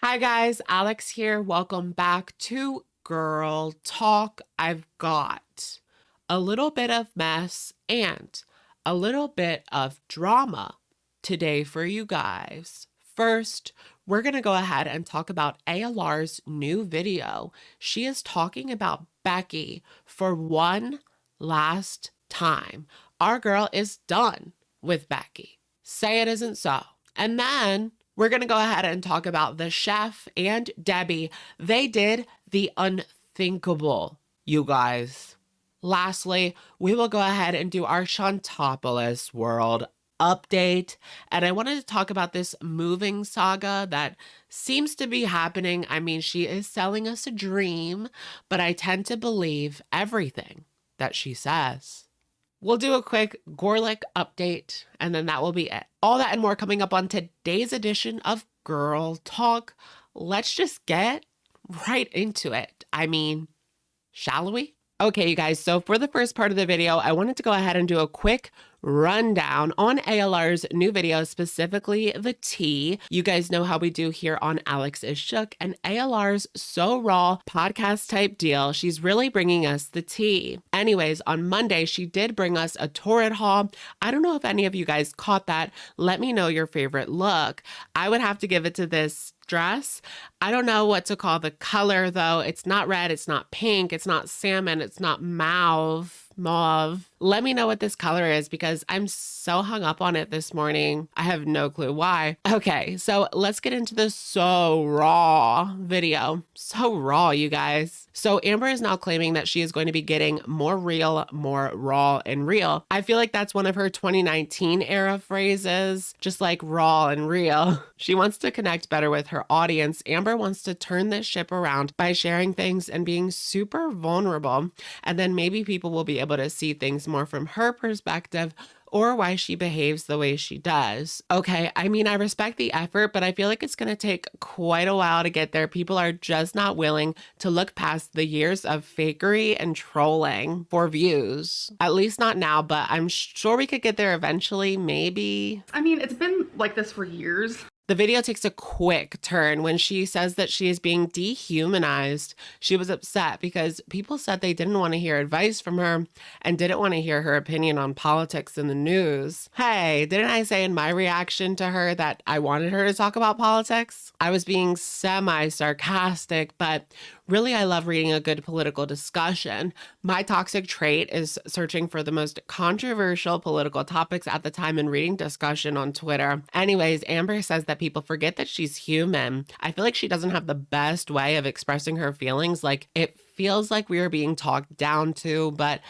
Hi guys, Alex here. Welcome back to Girl Talk. I've got a little bit of mess and a little bit of drama today for you guys. First, we're going to go ahead and talk about ALR's new video. She is talking about Becky for one last time. Our girl is done with Becky. Say it isn't so. And then we're going to go ahead and talk about the chef and Debbie. They did the unthinkable, you guys. Lastly, we will go ahead and do our Chantopolis world update. And I wanted to talk about this moving saga that seems to be happening. I mean, she is selling us a dream, but I tend to believe everything that she says. We'll do a quick Gorlik update, and then that will be it. All that and more coming up on today's edition of Girl Talk. Let's just get right into it. I mean, shall we? Okay, you guys, so for the first part of the video, I wanted to go ahead and do a quick rundown on ALR's new video, specifically the tea. You guys know how we do here on Alex is Shook, and ALR's So Raw podcast type deal. She's really bringing us the tea. Anyways, on Monday, she did bring us a torrid haul. I don't know if any of you guys caught that. Let me know your favorite look. I would have to give it to this dress. I don't know what to call the color though. It's not red, it's not pink, it's not salmon, it's not mauve. Let me know what this color is because I'm so hung up on it this morning. I have no clue why. Okay, so let's get into the So Raw video. So raw, you guys. So Amber is now claiming that she is going to be getting more real, more raw and real. I feel like that's one of her 2019 era phrases, just like raw and real. She wants to connect better with her audience. Amber wants to turn this ship around by sharing things and being super vulnerable. And then maybe people will be able to see things more from her perspective or why she behaves the way she does. Okay, I mean, I respect the effort, but I feel like it's going to take quite a while to get there. People are just not willing to look past the years of fakery and trolling for views. At least not now, but I'm sure we could get there eventually, maybe. I mean, it's been like this for years. The video takes a quick turn when she says that she is being dehumanized. She was upset because people said they didn't want to hear advice from her and didn't want to hear her opinion on politics in the news. Hey, didn't I say in my reaction to her that I wanted her to talk about politics? I was being semi-sarcastic, but really I love reading a good political discussion. My toxic trait is searching for the most controversial political topics at the time and reading discussion on Twitter. Anyways, Amber says that people forget that she's human. I feel like she doesn't have the best way of expressing her feelings. Like, it feels like we are being talked down to, but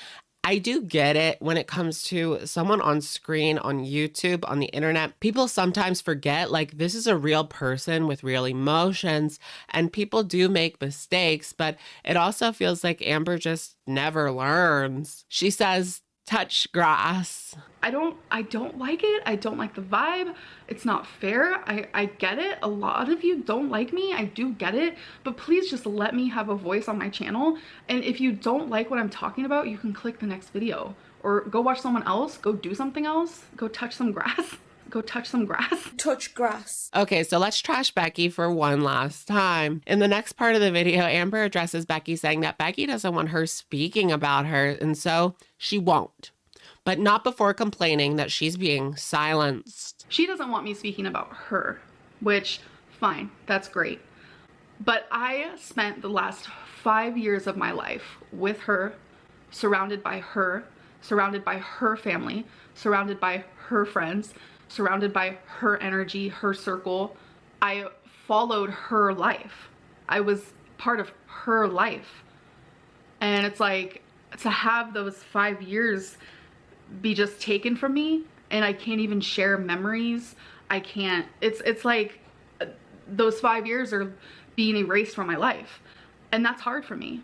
I do get it when it comes to someone on screen, on YouTube, on the internet. People sometimes forget, like, this is a real person with real emotions, and people do make mistakes, but it also feels like Amber just never learns. She says, touch grass. I don't like it. I don't like the vibe. It's not fair. I get it. A lot of you don't like me. I do get it. But please just let me have a voice on my channel. And if you don't like what I'm talking about, you can click the next video or go watch someone else, go do something else, go touch some grass. Go touch some grass. Touch grass. Okay, so let's trash Becky for one last time. In the next part of the video, Amber addresses Becky saying that Becky doesn't want her speaking about her, and so she won't. But not before complaining that she's being silenced. She doesn't want me speaking about her, which, fine, that's great. But I spent the last 5 years of my life with her, surrounded by her family, surrounded by her friends, surrounded by her energy, her circle. I followed her life. I was part of her life. And it's like, to have those 5 years be just taken from me, and I can't even share memories. I can't, it's like those 5 years are being erased from my life. And that's hard for me.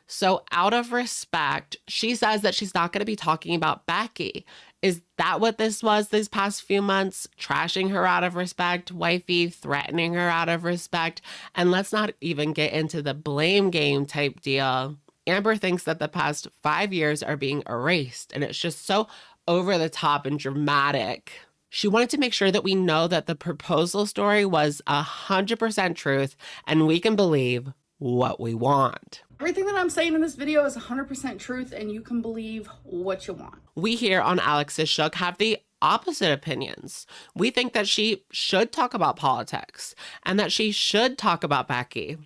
So out of respect, she says that she's not going to be talking about Becky. Is that what this was these past few months? Trashing her out of respect, wifey, threatening her out of respect. And let's not even get into the blame game type deal. Amber thinks that the past 5 years are being erased, and it's just so over the top and dramatic. She wanted to make sure that we know that the proposal story was 100% truth and we can believe what we want. Everything that I'm saying in this video is 100% truth, and you can believe what you want. We here on Alex's Shook have the opposite opinions. We think that she should talk about politics and that she should talk about Becky.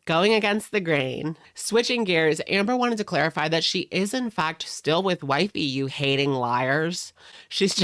Going against the grain. Switching gears, Amber wanted to clarify that she is in fact still with wifey, you hating liars. She's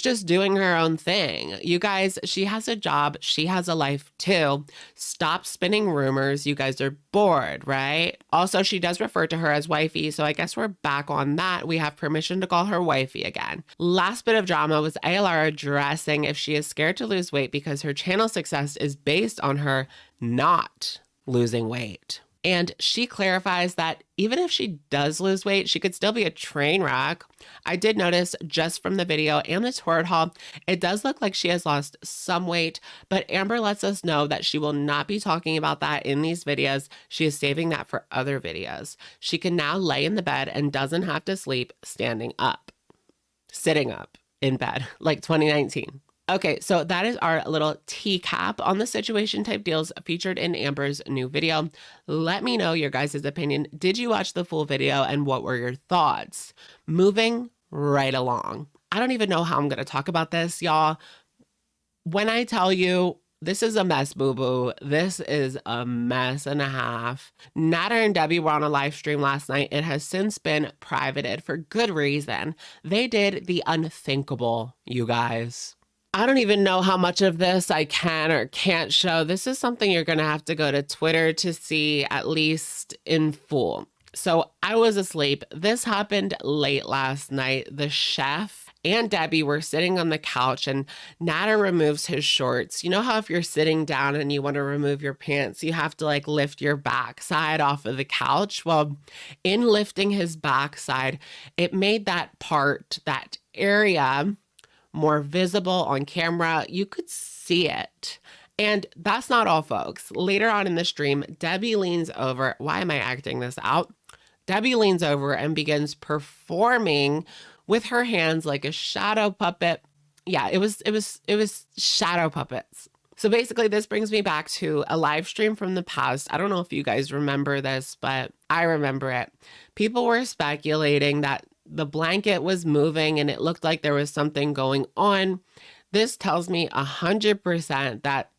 just doing her own thing. You guys, she has a job. She has a life too. Stop spinning rumors. You guys are bored, right? Also, she does refer to her as wifey, so I guess we're back on that. We have permission to call her wifey again. Last bit of drama was ALR addressing if she is scared to lose weight because her channel success is based on her not losing weight. And she clarifies that even if she does lose weight, she could still be a train wreck. I did notice just from the video and the tour haul, it does look like she has lost some weight, but Amber lets us know that she will not be talking about that in these videos. She is saving that for other videos. She can now lay in the bed and doesn't have to sleep standing up, sitting up in bed like 2019. Okay, so that is our little teacap on the situation type deals featured in Amber's new video. Let me know your guys' opinion. Did you watch the full video and what were your thoughts? Moving right along. I don't even know how I'm going to talk about this, y'all. When I tell you this is a mess, boo-boo, this is a mess and a half. Natter and Debbie were on a live stream last night. It has since been privated for good reason. They did the unthinkable, you guys. I don't even know how much of this I can or can't show. This is something you're going to have to go to Twitter to see, at least in full. So I was asleep. This happened late last night. The chef and Debbie were sitting on the couch and Natter removes his shorts. You know how if you're sitting down and you want to remove your pants, you have to like lift your backside off of the couch? Well, in lifting his backside, it made that part, that area, more visible on camera. You could see it. And that's not all, folks. Later on in the stream, Debbie leans over. Why am I acting this out? Debbie leans over and begins performing with her hands like a shadow puppet. Yeah, it was shadow puppets. So basically, this brings me back to a live stream from the past. I don't know if you guys remember this, but I remember it. People were speculating that the blanket was moving and it looked like there was something going on. This tells me 100% that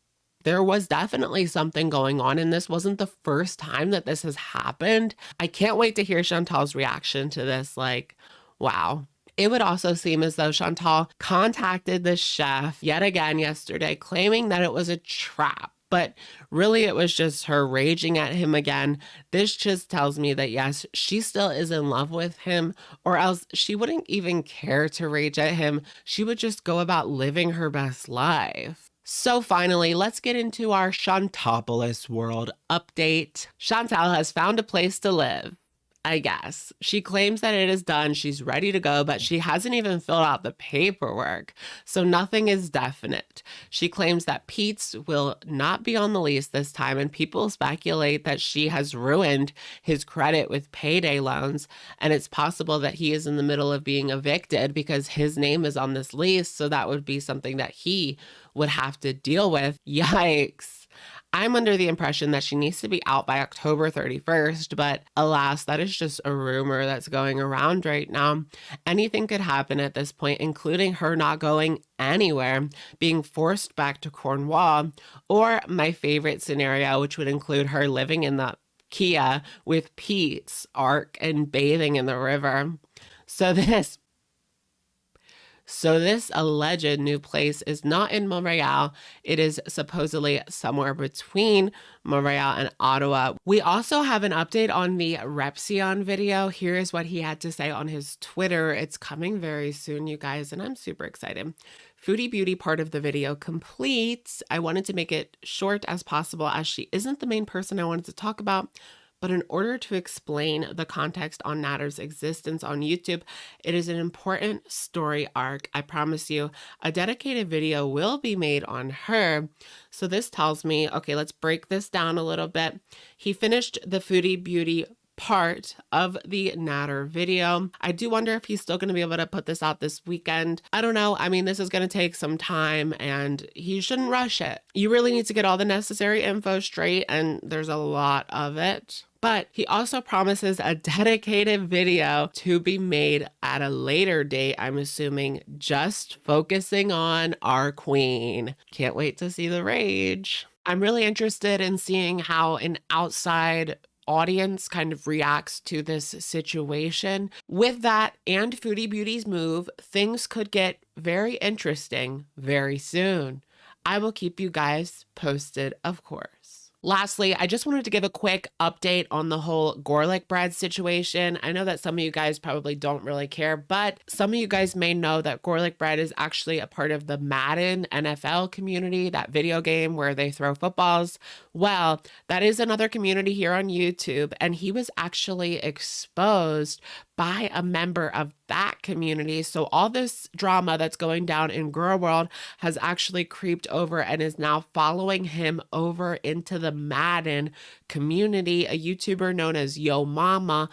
there was definitely something going on, and this wasn't the first time that this has happened. I can't wait to hear Chantal's reaction to this. Like, wow. It would also seem as though Chantal contacted the chef yet again yesterday, claiming that it was a trap. But really, it was just her raging at him again. This just tells me that, yes, she still is in love with him, or else she wouldn't even care to rage at him. She would just go about living her best life. So finally, let's get into our Chantapolis world update. Chantal has found a place to live. I guess. She claims that it is done. She's ready to go, but she hasn't even filled out the paperwork. So nothing is definite. She claims that Pete's will not be on the lease this time, and people speculate that she has ruined his credit with payday loans, and it's possible that he is in the middle of being evicted because his name is on this lease, so that would be something that he would have to deal with. Yikes. I'm under the impression that she needs to be out by October 31st, but alas, that is just a rumor that's going around right now. Anything could happen at this point, including her not going anywhere, being forced back to Cornwall, or my favorite scenario, which would include her living in the Kia with Pete's ark and bathing in the river. So this alleged new place is not in Montreal. It is supposedly somewhere between Montreal and Ottawa. We also have an update on the Repsion video. Here is what he had to say on his Twitter. It's coming very soon, you guys, and I'm super excited. Foodie Beauty part of the video complete. I wanted to make it short as possible as she isn't the main person I wanted to talk about. But in order to explain the context on Natter's existence on YouTube, it is an important story arc. I promise you, a dedicated video will be made on her. So this tells me, okay, let's break this down a little bit. He finished the Foodie Beauty part of the Natter video. I do wonder if he's still going to be able to put this out this weekend. I don't know. I mean, this is going to take some time and he shouldn't rush it. You really need to get all the necessary info straight, and there's a lot of it. But he also promises a dedicated video to be made at a later date, I'm assuming, just focusing on our queen. Can't wait to see the rage. I'm really interested in seeing how an outside audience kind of reacts to this situation. With that and Foodie Beauty's move, things could get very interesting very soon. I will keep you guys posted, of course. Lastly, I just wanted to give a quick update on the whole Gorlik bread situation. I know that some of you guys probably don't really care, but some of you guys may know that Gorlik bread is actually a part of the Madden NFL community, that video game where they throw footballs. Well, that is another community here on YouTube, and he was actually exposed by a member of that community. So all this drama that's going down in Girl World has actually creeped over and is now following him over into the Madden community. A YouTuber known as Yo Mama,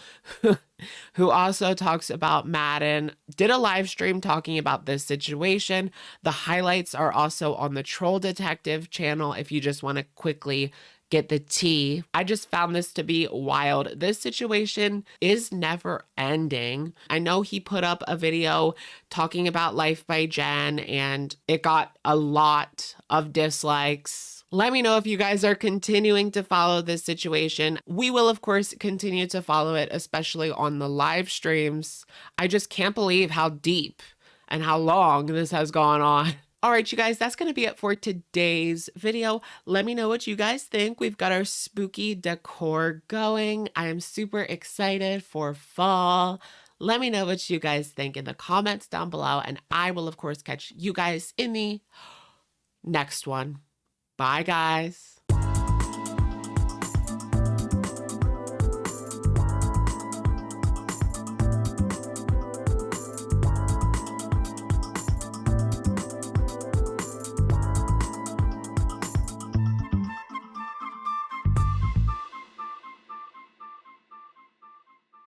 who also talks about Madden, did a live stream talking about this situation. The highlights are also on the Troll Detective channel if you just want to quickly get the tea. I just found this to be wild. This situation is never ending. I know he put up a video talking about Life by Jen and it got a lot of dislikes. Let me know if you guys are continuing to follow this situation. We will, of course, continue to follow it, especially on the live streams. I just can't believe how deep and how long this has gone on. All right, you guys, that's going to be it for today's video. Let me know what you guys think. We've got our spooky decor going. I am super excited for fall. Let me know what you guys think in the comments down below, and I will, of course, catch you guys in the next one. Bye, guys.